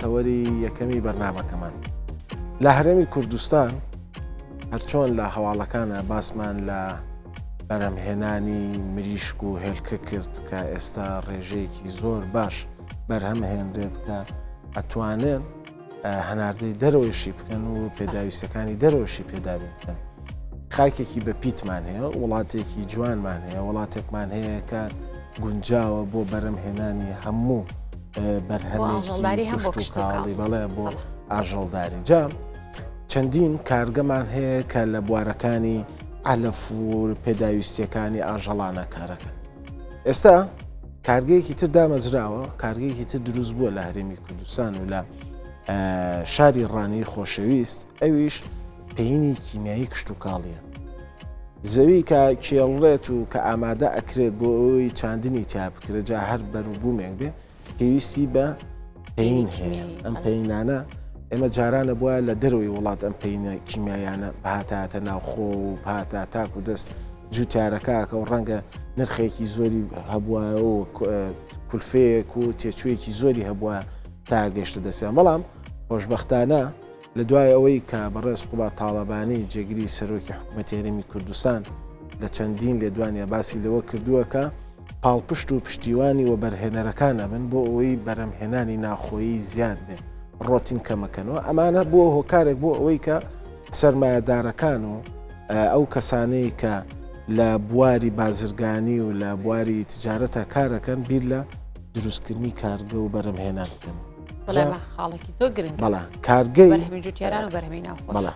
تەوەری یەکەمی بەرنامەکەمان لە هەرێمی کوردستان هەرچۆن لە هەواڵەکانە باسمان لە بەرهەمهێنانی مریشک و هێلکە کرد کە ئێستا ڕێژەیەکی زۆر باش بەرهەمهێنرێت کە ئەتوانن هەناردەی دەرەوەشی بکەن و پێداویستەکانی دەرەوەشی پێداوی بکەن. خاکێکی بە پیتمان هەیە، وڵاتێکی جوانمان هەیە، وڵاتێکمان هەیە کە گونجاوە بۆ بەرهەمهێنانی هەموو بەرهەمێکی کشتتوکاڵی بەڵێ بۆ ئاژەڵداری. جا چەندین کارگەمان هەیە کە لە بوارەکانی ئالەف و پێداویستیەکانی ئاژەڵانە کارەکەن. ئێستا کارگەیەکی تر دامەزراوە، کارگەیەکی تر دروست بووە لە هەرێمی کوردستان و لە شاری ڕانەی خۆشەویست، ئەویش پەیینی کیمیایی کشتتوکاڵیە. زەوی کە کێڵڕێت و کە ئامادە ئەکرێت بۆ ئەوەی چاندنی تیا بکرێت، جا هەر بەروبوومێک بێ پێویستی بە پەیین هەیە. ئەم پەیینانە ئێمە جارانە بووە لە دەرەوەی وڵات ئەم پەیینە کیمیایانە بەهاتاتە ناوخۆ و پاتا تاک و دەست جوتیارەکەکە و ڕەنگە نرخێکی زۆری هەبووە و کولفەیەک و تێچوویەکی زۆری هەبووە تا گەشتە دەستیان. بەڵام خۆشبەختانە لە دوای ئەوەی کە بەڕێز قوبا تاڵەبانی جێگیری سەرۆکی حکوومەتی هەرێمی کوردستان لە چەندین لێدوانیا باسی لەوە کردووە کە پاڵپشت و پشتیوانی و بەرهێنەرەکانە من بۆ ئەوەی بەرهەمهێنانی ناخۆیی زیاد بێ ڕۆتین کەمەکەنەوە. ئەمانە بۆ هۆکارێک بۆ ئەوەی کە سەرمایەدارەکان و ئەو کەسانەی کە لە بواری بازرگانی و لە بواری تجارەتە کارەکەن بیر لە دروستکردنی کارگە و بەرهەمهێنان بکەن. خاڵێکی زۆر گرنگە. بەڵێ کارگەی بەرهەمی جوتیاران و بەرهەمی ناوخۆش. بەڵێ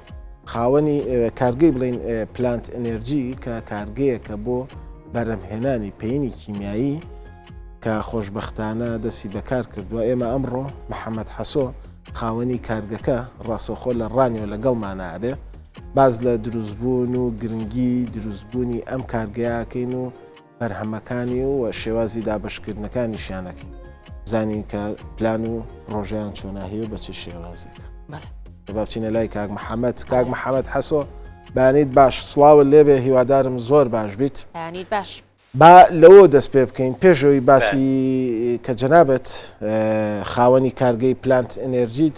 خاوەنی کارگەی بڵین پلانت ئەنێرجی کە کارگەیەکە بۆ بەرهەمهێنانی پەیینی کیمیایی کە خۆشبەختانە دەستی بەکار کردووە. ئێمە ئەمڕۆ محەممەد حەسۆ خاوەنی کارگەکە ڕاستەخۆ لە ڕانیەوە لەگەڵمانە ئەبێ باز لە دروستبوون و گرنگی دروستبوونی ئەم کارگەیەکەین و بەرهەمەکانی و شێوازی دابشکردنەکانی شیانەکەین، زانین کە پلان و ڕۆژیان چۆناهی و بە چه شێوازێکە. بچینە لای کاک محەممەد. کاک محەممەد حەسۆ بانیت باش، سڵاوت لێبێ، هیوادارم زۆر باش بیت. باش با لەوە دەست پێ بکەین پێشەوەی باسی کە جەنابەت خاوەنی کارگەی پلانت ئەنێرجیت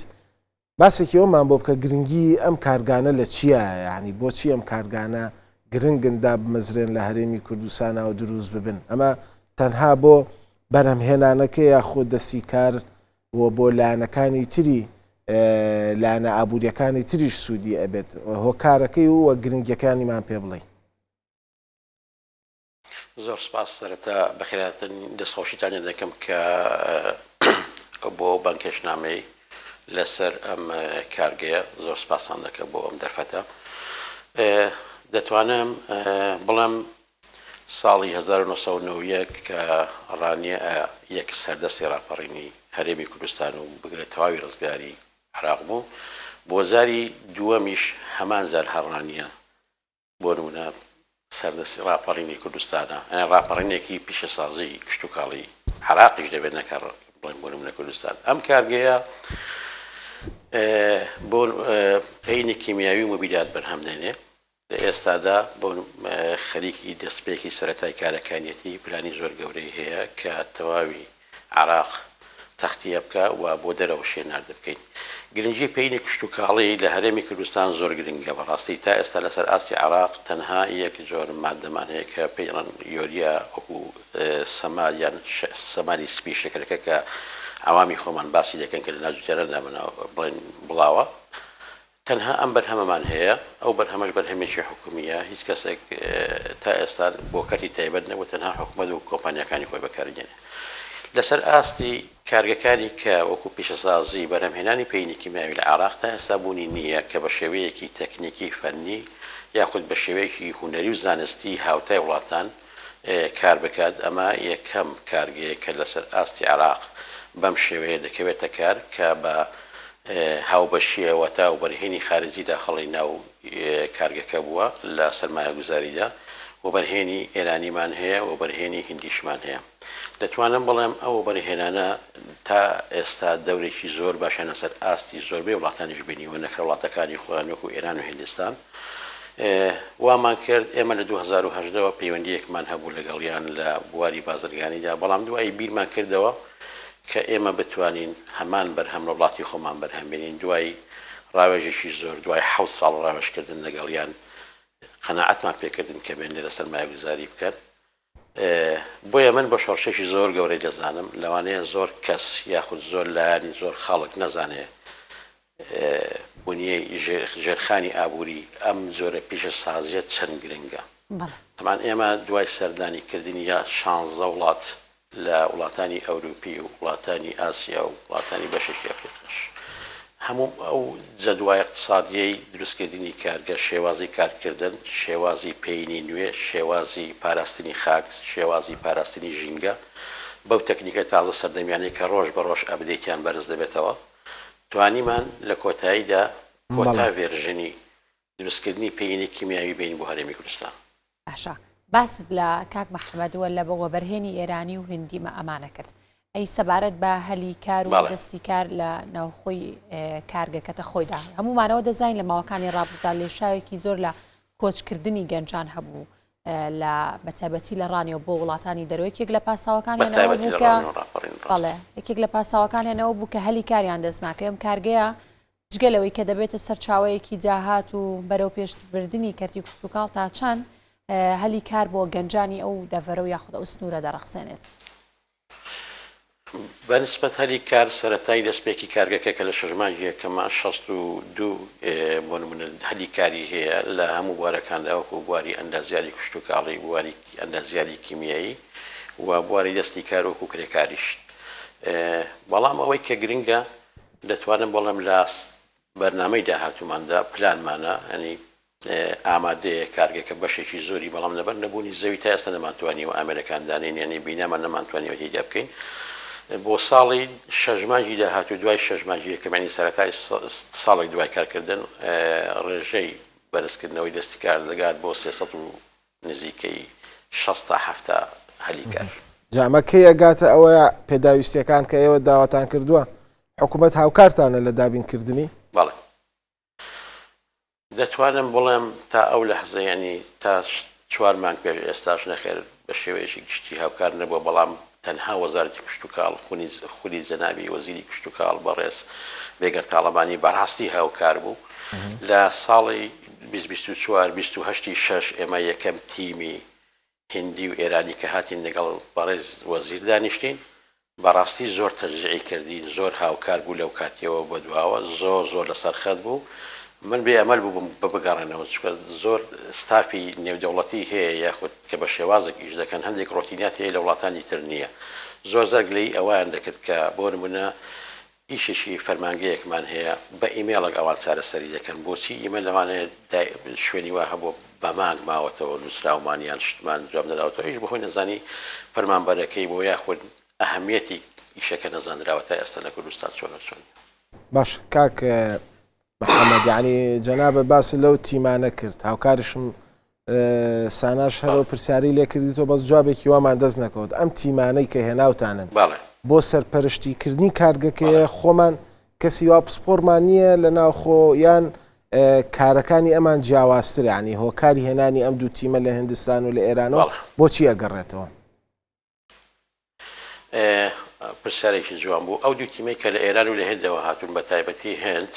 باسێکی ئەومان بۆ بکە گرنگی ئەم کارگانە لە چییە، یعنی بۆچی ئەم کارگانە گرنگندا بمەزرێن لە هەرێمی کوردستانەوە دروست ببن. ئەمە تەنها بۆ بەرهەمهێنانەکە یاخۆ دەستی کار و بۆ لایەنەکانی تری لایەنە ئابوووریەکانی تریش سوودی ئەبێت، هۆکارەکەی وە گرنگیەکانیمان پێ بڵێ. زۆر سپاس. سەرەتا بەخێراتن دەستخۆشیتانە دەکەم کە بۆ بانکێشنامەی لەسەر ئەم کارگەیە زۆر سپاسان دەکەم بۆ ئەم دەرفەتە. دەتوانم بڵێم ساڵی 1990 کە ڕانیە یەک سەردەستی ڕاپەڕینی هەرێمی کوردستان و بگرێت تەواوی ڕزگاری عراق بوو، بۆ زاری دووەمیش هەمان زار هەڕانیە بۆ نمونە سەردەستی ڕاپەڕینی کوردستانە، ڕاپەڕینێکی پیشەسازی کشتتوکاڵی عراقیش دەبێت نەکار بڵێن بۆ نمونە کوردستان. ئەم کارگەیە بۆ پەیینی کیمیاوی و مۆبیلات بەرهەمدێنێ. لە ئێستادا بۆ خەریکی دەستپێکی سەرەتای کارەکانیەتی پلانی زۆر گەورەی هەیە کە تەواوی عراق تەختیە بکە و بۆ دەرەوە شێناردە بکەین. گرنگی پەیینی کشتتوکاڵی لە هەرێمی کوردستان زۆر گرنگە. بەڕاستی تا ئێستا لەسەر ئاستی عراق تەنها یەک جۆر مادەمان هەیە کە پێیڵەن یۆریا وەکو سەماریان سەماری سپی شەکرەکە کە عوامی خۆمان باسی دەکەن کە لە ناوجارەدا بڵێن بڵاوە. تەنها ئەم بەرهەمەمان هەیە، ئەو بەرهەمەش بەرهەمێکی حکومیە، هیچ کەسێک تا ئێستا بۆ کەری تایبەت نەبوو، تەنها حکومەت و کۆمپانیەکانی خۆی بەکارگێنێ. لەسەر ئاستی کارگەکانی کە وەکو پیشەسازی بەرهەمهێنانی پەیینی کیمیاوی لە عراق تا ئێستا بوونی نییە کە بە شێوەیەکی تەکنیکی فەنی یاخود بە شێوەیەکی هونەری و زانستی هاوتای وڵاتان کار بکات. ئەمە یەکەم کارگەیە کە لەسەر ئاستی عراق بەم شێوەیە دەکەوێتە کار کە بە هاوبەشیەوە تا و بەرهێنی خارجی داخڵی ناو کارگەکە بووە لە سەرمایە گوزاریدا و بەرهێنی ئێرانیمان هەیە و بەرهێنی هندیشمان هەیە. دەتوانم بڵێم ئەوە بەرهێنانە تا ئێستا دەورێکی زۆر باشانە سەر ئاستی زۆربەی وڵاتانیش بینیوە نەکرا وڵاتەکانی خۆیان وەکو ئێران و هندستان. وامان کرد ئێمە لە 2010ەوە پەیوەندیەکمان هەبوو لەگەڵیان لە بواری بازرگانیدا، بەڵام دوایی بیرمان کردەوە کە ئێمە بتوانین هەمان بەرهەم لە وڵاتی خۆمان بەرهەمبێنین دوای ڕاوێژێکی زۆر دوای 7 ساڵ ڕاوێژکردن لەگەڵیان قەناعەتمان پێکردن کە بێنێ لە سەرمایه‌گوزاری بکەن. بۆیە من بە شۆڕشێکی زۆر گەورەی دەزانم لەوانەیە زۆر کەس یاخود زۆر لایانی زۆر خەڵک نەزانێ بنیەی ژێرخانی ئابووری ئەم زۆرە پیشە سازیە چەند گرنگە. تەمان ئێمە دوای سەردانیکردنی یا 16 وڵات لە وڵاتانی ئەوروپی و وڵاتانی ئاسیا و وڵاتانی بەشێکی ئەفریقاش هەموو ئەو جەدوای اقتصادیەی دروستکردنی کارگە شێوازی کارکردن شێوازی پەیینی نوێ شێوازی پاراستنی خاک شێوازی پاراستنی ژینگە بەو تەکنیکە تازە سەردەمیانەی کە ڕۆژ بە ڕۆژ ئەبدەیتیان بەرز دەبێتەوە توانیمان لە کۆتاییدا کۆتا ڤێرژنی دروستکردنی پەیینی کیمیاوی بین بۆ هەرێمی کوردستان. باشە باست لە کاک مەحەمەدوە لە بۆ بەرهێنی ئێرانی و هندیمە ئەمانە کرد ئەی سەبارەت بە هەلی کار و دەستی کار لە ناوخۆی کارگەکەتە خۆیدا هەمومانەوە دەزانین لە ماوەکانی ڕابردوودا لێشاوێکی زۆر لە کۆچکردنی گەنجان هەبوو لە بەتایبەتی لە ڕانیەوە بۆ وڵاتانی دەرەوە یەکێک لە پاساوەکانیانەوە بوو کە بەڵێ یەکێک لە پاساوەکانیانەوە بوو کە هەلی کاریان دەست ناکە ئەم کارگەیە جگەلەوەی کە دەبێتە سەرچاوەیەکی جاهات و بەرەو پێشبردننی کەرتی کوشتتوکاڵ تا چەند هەلی کار بۆ گەنجانی ئەو دەڤەرە و یاخودە ئەو سنوورە دەڕەخسێنێت. بەنسبەت هەلی کار سەرەتای دەستپێکی کارگەکە کە لە شەژماژیە کەمە 62 بۆ نمونە هەلی کاری هەیە لە هەموو بوارەکاندا وەکو بواری ئەندازیاری کوشتتوکاڵی بواری ئەندازیاری کیمیایی و بواری دەستی کار وەکو کرێکاریش بەڵام ئەوەی کە گرنگە دەتوانم بەڵام لە بەرنامەی داهاتووماندا پلانمانە ئەنی ئامادەیە کارگەکە بەشێکی زۆری بەڵام لەبەر نەبوونی زەوی تا ئێستا نەمانتوانی و ئامێرەکاندانین یعنی بینامان نەمانتوانیەوە هیچ بکەین بۆ ساڵی شەژماژی داهاتوو دوای شەژماژی یەکەمانی سەرەتای ساڵێک دوای کارکردن ڕێژەی بەرزکردنەوەی دەستی کار دەگات بۆ 300 و نزیکەی 60 تا 70 هەلی کار. جامەکەی ئەگاتە ئەوە پێداویستیەکان کە ئێوە داواتان کردووە حکوومەت هاوکارتانە لە دابینکردنی؟ بەڵێ دەتوانم بڵێم تا ئەو لەحزە ینی تا 4 مانگ پێش ئێستاش نەخێر بە شێوەیەشی گشتی هاوکار نەبووە بەڵام تەنها وەزارەتی کوشتتوکاڵ خولی جەنابی وەزیری کوشتتوکاڵ بەڕێز بێگەر تاڵەبانی بەڕاستی هاوکار بوو لە ساڵی 2024 ئێمە یەکەم تیمی هندی و ئێرانی کە هاتین لەگەڵ بەڕێز وەزیر دانیشتین بەڕاستی زۆر تەرجیعی کردین زۆر هاوکار بوو لەو کاتیەوە بۆ دواوە زۆر لەسەر خەت بوو من بێ ئەمەل بوو بە بگەڕێنەوە زۆر ستافی نێودەوڵەتی هەیە یاخود کە بە شێوازێک ئیش دەکەن هەندێک ڕۆتینات هەیە لە وڵاتانی تر نییە زۆر زەرگلەی ئەویان دەکرد کە بۆ نمونە ئیشێکی فەرمانگەیەکمان هەیە بە ئیمێڵێک ئەوان چارەسەری دەکەن بۆچی ئیمە لەوانەیە شوێنی وا هەبوو بە مانگ ماوەتەوە نووسراومانیان شتمان جواب نەداوەتەوە هیچ بەهۆی نەزانی فەرمانبەرەکەی بۆ یاخود ئەهەمیەتی ئیشەکە نەزانراوە تا ئێستا لە کوردستان چۆن باش کاک محەممەد یعنی جەنابە باسی لەو تیمانە کرد هاوکارشم ساناش هەرەوە پرسیاری لێ کردیتەوە بەس جوابێکی وامان دەست نەکەوت ئەم تیمانەی کە هێناوتانن بۆ سەرپەرشتیکردنی کارگەکەیە خۆمان کەسی وا پسپۆرمان نییە لە ناوخۆ یان کارەکانی ئەمان جیاوازتر ینی هۆکاری هێنانی ئەم دوو تیمە لە هندستان و لە ئێرانەوە بۆچی ئەگەڕێتەوە؟ پرسیارێکی جوان بوو ئەو دوو تیمەی کە لە ئێران و لە هێندەوە هاتوون بە تایبەتی هێند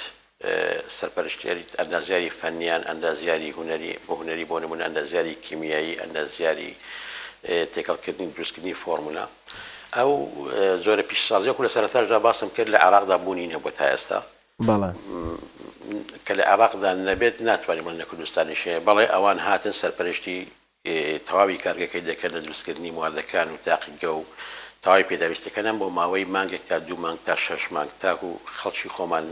سەرپەرشتیاری ئەندازیاری فەنیان ئەندازیاری هوەری بۆ نمونە ئەندازیاری کیمیایی ئەندازیاری تێکەڵکردنی دروستکردنی فۆرمولا ئەو زۆرە پیشسازیە و لە سەرەتاشدا باسم کرد لە عێراقدا بوونی نەبووە تا ئێستا کە لە عێراقدا نەبێت ناتوانین بڵێن لە کوردستانیشەیە بەڵێ ئەوان هاتن سەرپەرشتی تەواوی کارگەکەی دەکەن لە دروستکردنی موادەکان و تاقیگە و تەواوی پێداویستەکەنم بۆ ماوەی مانگێک تا 2 مانگ تا 6 مانگ تاکو خەڵکی خۆمان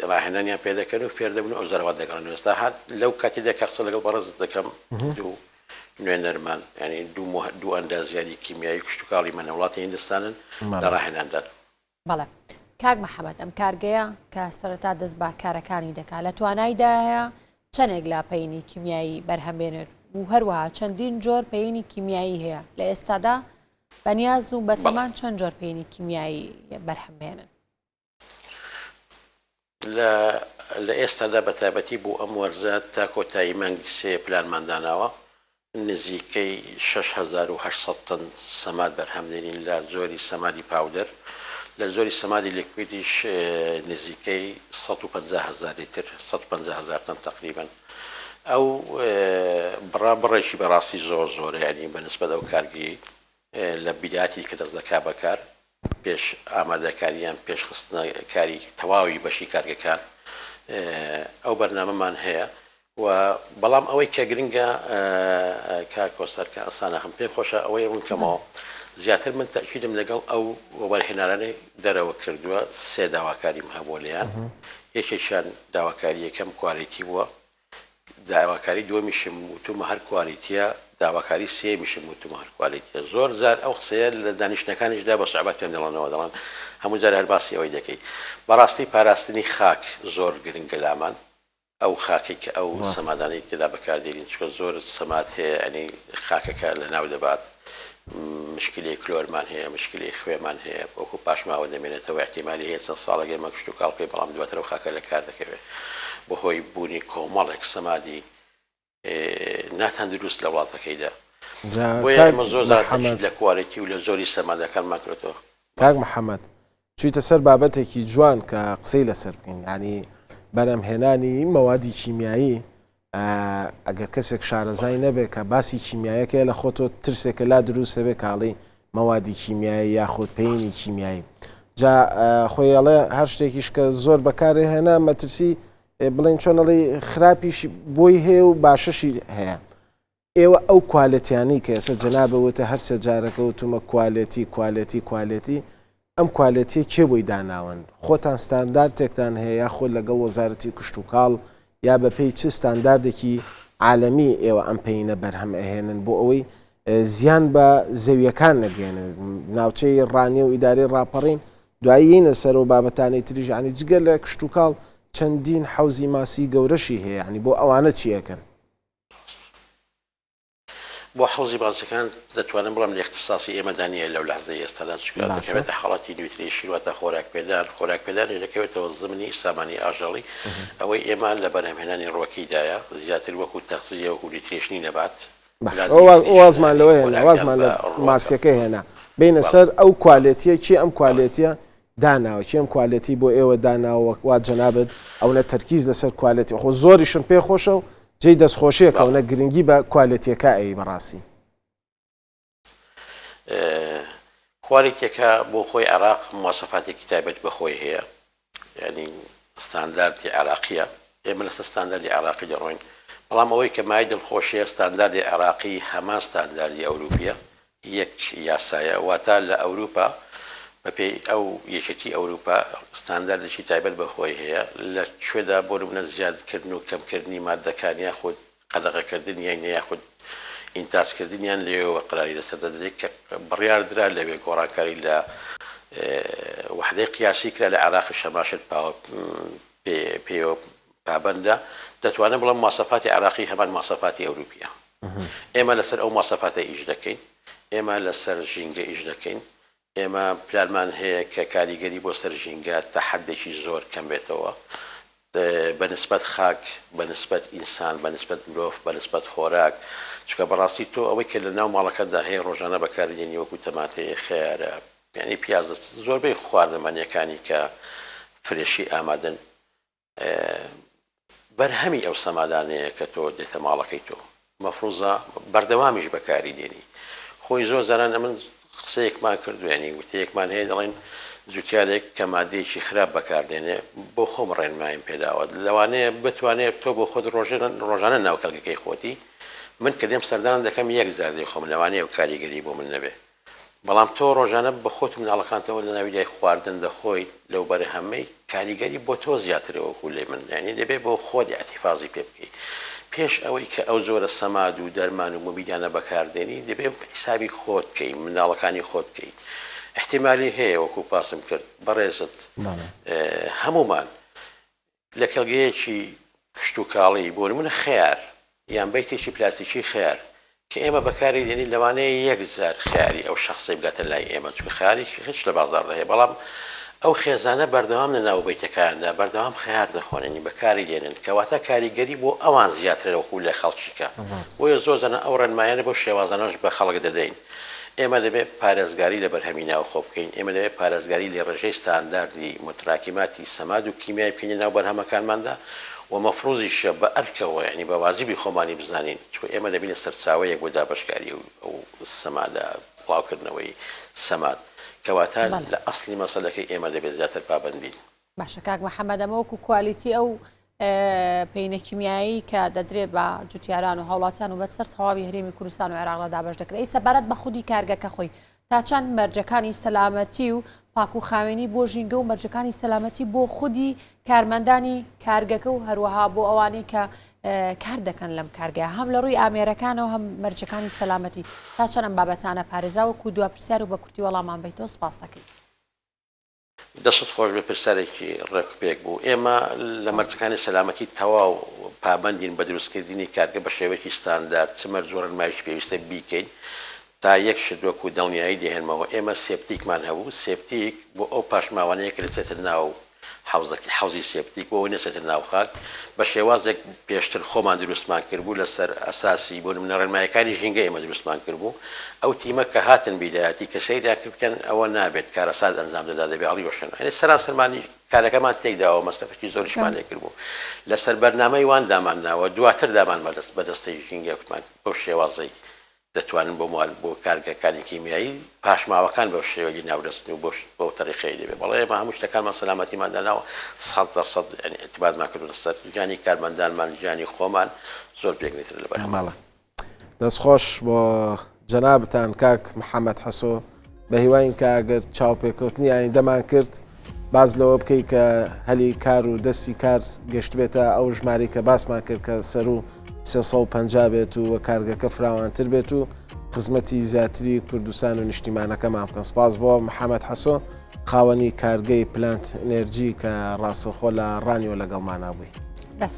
ڕاهێنانیان پێ دەکەن و فێر دەبن و ئەو زەرەوات دەگەڕن وێستا هات لەو کاتیدا کە قسە لەگەڵ بەڕێزت دەکەم دوو نوێنەرمان ینی دوو ئەندازیاری کیمیایی کوشتتوکاڵی منە وڵاتی هیندستانن لە ڕاهێناندا. بەڵێ کاک مەحەممەد ئەم کارگەیە کە سەرەتا دەست بە کارەکانی دەکات لە توانایداهەیە چەندێک لا پەیینی کیمیایی بەرهەمبێنێت و هەروەها چەندین جۆر پەیینی کیمیایی هەیە لە ئێستادا بەنیاز و بەتەمان چەند جۆر پەیینی کیمیایی بەرهەمبێنن؟ لە ئێستادا بە تایبەتی بۆ ئەم وەرزە تا کۆتایی مانگی 3 پلانمانداناوە نزیکەی 6,800 تن سەماد بەرهەمدێنین لە زۆری سەمادی پاودەر، لە زۆری سەمادی لێکویدیش نزیکەی 150,000 لیتر 150,000 تن تقریبا. ئەو بڕێکی بەڕاستی زۆرە، ینی بەنسبەت ئەو کارگی لە بیداتی کە دەست دەکا بەکار پێش ئامادەکاریان پێشخستنە کاری تەواوی بەشی کارگەکان ئەو بەرنامەمان هەیە. و بەڵام ئەوەی کە گرنگە کا کۆسەر کە ئەسانەخم پێ خۆشە ئەوەی ڕوونکەمەوە زیاتر من تاکیدم لەگەڵ ئەو وەبەرهێنانەی دەرەوە کردووە. 3 داواکاریم هەبووە لێیان، یەکێکیان داواکاری یەکەم کوالیتی بووە، داواکاری دووەمیشم وتومە هەر کوالیتیە، داواکاری سێمیشم وتومە هەر کوالیتیە. زۆر جار ئەو قسەیە لە دانیشتەکانیشدا بە سوعبەت پێم دەڵێنەوە، دەڵێن هەموو جار هەر باسی ئەوەی دەکەی. بەڕاستی پاراستنی خاک زۆر گرنگە لامان، ئەو خاکی کە ئەو سەمادانەی تێدا بەکاردێنین، چکە زۆر سەماد هەیە ئەنی خاکەکە لە ناو دەبات، مشکلی کلۆرمان هەیە، مشکلی خوێمان هەیە، وەکو پاشماوە دەمێنێتەوە احتیمالی هەیە چەند ساڵەگەی مە کشت و کاڵ پێ، بەڵام دواتر ئەو خاکە لە کار دەکەوێت بەهۆی بوونی کۆمەڵێک سەمادی ناتان دروست لە وڵاتەکەیدا. بۆیە ئێمە زۆر لە کوالیتی و لە زۆری سەمادەکانمان کردەوە. کاک محەممەد چوویتە سەر بابەتێکی جوان کە قسەی لەسەر بکەین، ینی بەرەمهێنانی مەوادی کیمیایی. ئەگەر کەسێک شارەزای نەبێت کە باسی کیمیایەکە لە خۆتۆ ترسێکە لا دروستە بێ کاڵی مەوادی کیمیایی یاخود پێینی کیمیایی. جا خۆیڵێ هەر شتێکیش کە زۆر بەکارێ هێنا مەترسی بڵین چۆنەڵی خراپیش بۆی هەیە و باشەشی هەیە. ئێوە ئەو کوالەتیانی کە ئێستا جەنابەوەتە هەر سێ جارەکە وتومە کوالەتی ئەم کوالەتیە کێ بۆی داناون؟ خۆتان ستانداردێکتان هەیە یا خۆ لەگەڵ وەزارەتی کشت و کاڵ یا بەپێی چ ستانداردێکی عالەمی ئێوە ئەم پێینە بەرهەم ئەهێنن بۆ ئەوەی زیان بە زەویەکان نەگەێنن؟ ناوچەی ڕانی و ئیداری ڕاپەڕین دوایی یینە سەر و بابەتانەی تریژ، ینی جگە لە کشت و کاڵ چەندین حەوزی ماسی گەورەشی هەیە، ینی بۆ ئەوانە چیەکەن؟ بۆ حەوزی بازەکان دەتوانم بڵم لە اختصاصی ئێمە دانیە لەو لەحزەی ئێستادا چکات دەکەوێتە حاڵەتی نیوتریشن واتە خۆراک پێدان دەکەوێتەوە زمینی سامانی ئاژەڵی. ئەوەی ئێمە لە بەرهەمهێنانی ڕۆکیدایە زیاتر وەکو تەغذیە و نیوتریشنی نەبات. وازمان لەوە هێنا، وازمان لە ماسیەکە هێنا بینە سەر ئەو کوالێتیە چی ئەم کوالێتیە داناوە، چی ئەم کوالێتی بۆ ئێوە داناوە وا جەنابەت ئەوە تەرکیز لەسەر کوالێتی خۆ زۆریشم پێ خۆشە و جێی دەستخۆشیەکەونە گرنگی بە کوالێتیەکە ئەی بەڕاستی. کوالیتیەکە بۆ خۆی عێراق مواصفاتێکی تایبەت بەخۆی هەیە، ینی ستانداردی عێراقیە، ئێمە لەسەر ستانداردی عێراقی دەڕۆین، بەڵام ئەوەی کە مای دڵخۆشیە ستانداردی عێراقی هەمان ستانداردی ئەوروپیە، یەک یاسایە، واتە لە ئەوروپا بەپێی ئەو یەکەتی ئەوروپا ستانداردێکی تایبەت بەخۆی هەیە لە کوێدا بۆ نمونە زیادکردن و کەمکردنی مادەکان یاخود قەدەغەکردن یان یاخود ئینتاسکردنیان لێەوە قراری لەسەر دەدرێت کە بڕیاردرا لەوێ گۆڕانکاری لە وحدەی قیاسی کرا لە عێراقی شەماشت پێوە پابەندە، دەتوانێت بڵێم مواصفاتی عێراقی هەمان مواصفاتی ئەوروپیە. ئێمە لەسەر ئەو مواصفاتە ئیش دەکەین، ئێمە لەسەر ژینگە ئیش دەکەین، ئێمە پلانمان هەیە کە کاریگەری بۆ سەر ژینگە تا حەدێکی زۆر کەم بێتەوە بەنسبەت خاک، بەنسبەت ئینسان، بەنسبەت مرۆڤ، بەنسبەت خۆراک، چکە بەڕاستی تۆ ئەوەی کە لە ناو ماڵەکەتدا هەیە ڕۆژانە بەکاردێنی وەکو تەماتەیە، خێرە، یعنی پیاز، زۆربەی خواردەمانیەکانی کە فرێشی ئامادەن بەرهەمی ئەو سەمادانەیە کە تۆ دێتە ماڵەکەی تۆ مەفروزە بەردەوامیش بەکاری دێنی. خۆی زۆر زاران ئەمن قسەیەکمان کردو، ینی وتەیەکمان هەیە دەڵێن جوتیارێک کە مادەیەکی خراپ بەکاردێنێ بۆ خۆم ڕێنمایم پێداوە، لەوانەیە بتوانێت تۆ بۆ خۆت ڕۆژانە ناوکەلگەکەی خۆتی، من کە دێم سەردان دەکەم 1 زاردەی خۆم، لەوانەیە و کاریگەری بۆ من نەبێ، بەڵام تۆ ڕۆژانە بە خۆت مناڵەکانتەوە لە ناوی لای خواردن دەخۆی لەو بەرهەمەی کاریگەری بۆ تۆ زیاترەوەکو لێ من، یعنی دەبێت بۆ خۆت احتیفازی پێ بکەی پێش ئەوەی کە ئەو زۆرە سەماد و دەرمان و مۆبیلانە بەکاردێنی، دەبێت حسابی خۆت بکەی، مناڵەکانی خۆت بکەی. احتیمالی هەیە وەکو پاسم کرد بەڕێزت هەمومان لە کەلگەیەکی کشت و کاڵی بۆ نمونە خیار یان بەیتێکی پلاستیکی خیار کە ئێمە بەکاری دێنی، لەوانەیە 1 زار خیاری ئەو شخصی بگاتە لای ئێمە، چونکە خیاری هیچ لە بازاڕدا هەیە، بەڵام ئەو خێزانە بەردەوام لە ناوبەیتەکاندا بەردەوام خیار دەخۆننی بەکاری دێنن کەواتە کاریگەری بۆ ئەوان زیاترەوەخو لە خەڵکیکە بۆیە زۆزانە ئەو ڕێنمایانە بۆ شێوازانەش بە خەڵک دەدەین ئێمە دەبێت پارێزگاری لە بەرهەمی ناوخۆ بکەین ئێمە دەبێت پارێزگاری لێ ڕێژەی ستانداردی متراکیماتی سەماد و کیمیای بکەینە ناو بەرهەمەکانماندا و مەفروزیشە بە ئەرکەوە ینی بە وازیبی خۆمانی بزانین چۆ ئێمە دەبینە سەرچاوەیەک بۆ دابەشکاری ئەو سەمادە بڵاوکردنەوەی سەماد کەواتە لە ئەسلی مەسەلەکەی ئێمە دەبێت زیاتر پابند بین. باشە کاک محەممەد ئەمە وەکو کوالیتی ئەو پێینە کیمیایی کە دەدرێت بە جوتیاران و هاوڵاتیان و بەسەر تەواوی هەرێمی کوردستان و عێراقدا دابەش دەکرێت. ئەی سەبارەت بە خودی کارگەکە خۆی تا چەند مەرجەکانی سەلامەتی و پاک و خاوێنی بۆ ژینگە و مەرجەکانی سەلامەتی بۆ خودی کارمەندانی کارگەکە و هەروەها بۆ ئەوانەی کە کار دەکەن لەم کارگەیە هەم لە ڕووی ئامێرەکانەوە هەم مەرجەکانی سەلامەتی تا چەند ئەم بابەتانە پارێزاوەکو دوا پرسیار و بە کورتی وەڵامان بیتەوە سپاس دەکەین. دەست خۆش بە پرسیارێکی ڕێکپێک بوو ئێمە لە مەرجەکانی سەلامەتی تەواو پابندین بە دروستکردنی کارگە بە شێوەیەکی ستاندارد چ مەرج و ڕێنماییش پێویستە بیکەین تا یەک شتوەکو دڵنیایی دێهێنمەوە ئێمە سێپتیکمان هەبوو سێپتیک بۆ ئەو پاشماوانەیە کە دەچێتە ناو حوزی سێپتیک بۆ ئەوەی نەچێتە ناو خاک بە شێوازێک پێشتر خۆمان دروستمان کردبوو لەسەر ئەساسی بۆ نمونە ڕێنماییەکانی ژینگە ئێمە دروستمان کردبوو ئەو تیمە کە هاتن بیدایەتی کە سەیرا بکەن ئەوە نابێت کارەسات ئەنجام دەدا دەبێت ئەڵی وەشن ئەنێ سەرانسەرمانی کارەکەمان تێکداوە مەسلەفێکی زۆریشمان لێ کردبوو لەسەر بەرنامەی وان دامانناوە دواتر دامان بەدەستەی ژینگە بەو شێوازەی دەتوانن بۆ کارگەکانی کیمیایی پاشماوەکان بەو شێوەی ناودەستن و بۆ تەریقەیە دەبێت بەڵێ ئێمە هەموو شتەکانمان سەلامەتیمانداناوە 100% ئەتیبازمان کردو لەسەر ژیانی کارمەندانمان ژیانی خۆمان زۆر پێکتر لە بەرهەماڵە. دەستخۆش بۆ جەنابتان کاک محەممەد حەسۆ بە هیواین کە ئەگەر چاوپێکەوتنی ئایندەمان کرد باز لەوە بکەی کە هەلی کار و دەستی کار گەشت بێتە ئەو ژماری کە باسمان کرد کە سەر و 350 بێت و کارگەکە فراوانتر بێت و خزمەتی زیاتری کوردستان و نیشتیمانەکەمان بکەن. سپاس بۆ محەممەد حەسۆ خاوەنی کارگەی پلانت ئەنێرجی کە ڕاستەخۆ لە ڕانیۆ لەگەڵمانە بوویت.